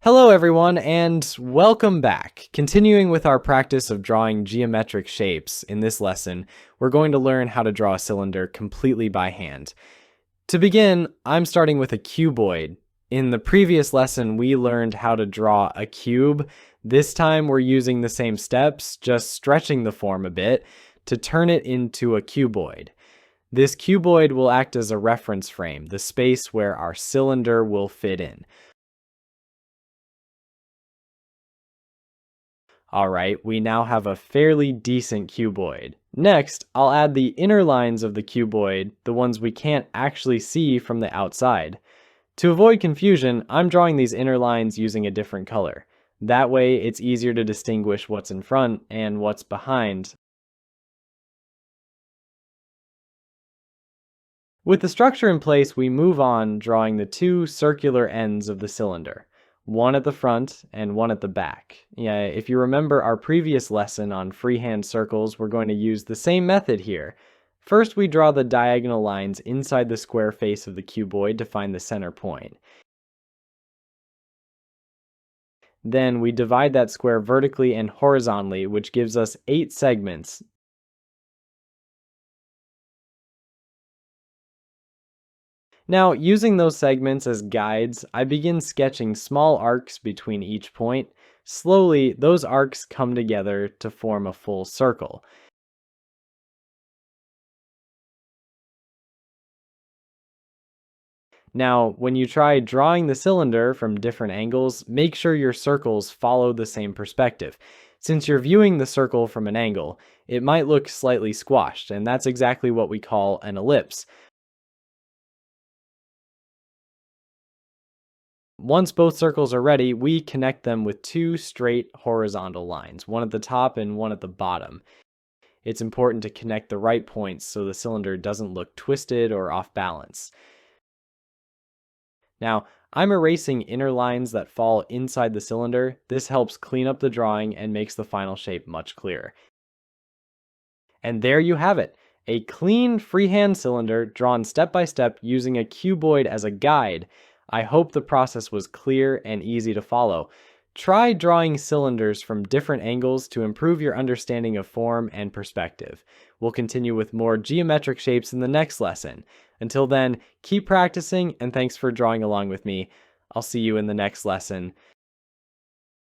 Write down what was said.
Hello everyone and welcome back. Continuing with our practice of drawing geometric shapes, in this lesson, we're going to learn how to draw a cylinder completely by hand. To begin, I'm starting with a cuboid. In the previous lesson, we learned how to draw a cube. This time we're using the same steps, just stretching the form a bit, to turn it into a cuboid. This cuboid will act as a reference frame, the space where our cylinder will fit in. Alright, we now have a fairly decent cuboid. Next, I'll add the inner lines of the cuboid, the ones we can't actually see from the outside. To avoid confusion, I'm drawing these inner lines using a different color. That way, it's easier to distinguish what's in front and what's behind. With the structure in place, we move on drawing the two circular ends of the cylinder. One at the front and one at the back. Yeah, if you remember our previous lesson on freehand circles, we're going to use the same method here. First, we draw the diagonal lines inside the square face of the cuboid to find the center point. Then we divide that square vertically and horizontally, which gives us 8 segments. Now, using those segments as guides, I begin sketching small arcs between each point. Slowly, those arcs come together to form a full circle. Now, when you try drawing the cylinder from different angles, make sure your circles follow the same perspective. Since you're viewing the circle from an angle, it might look slightly squashed, and that's exactly what we call an ellipse. Once both circles are ready, we connect them with two straight horizontal lines, one at the top and one at the bottom. It's important to connect the right points so the cylinder doesn't look twisted or off balance. Now, I'm erasing inner lines that fall inside the cylinder. This helps clean up the drawing and makes the final shape much clearer. And there you have it, a clean freehand cylinder drawn step by step using a cuboid as a guide. I hope the process was clear and easy to follow. Try drawing cylinders from different angles to improve your understanding of form and perspective. We'll continue with more geometric shapes in the next lesson. Until then, keep practicing and thanks for drawing along with me. I'll see you in the next lesson.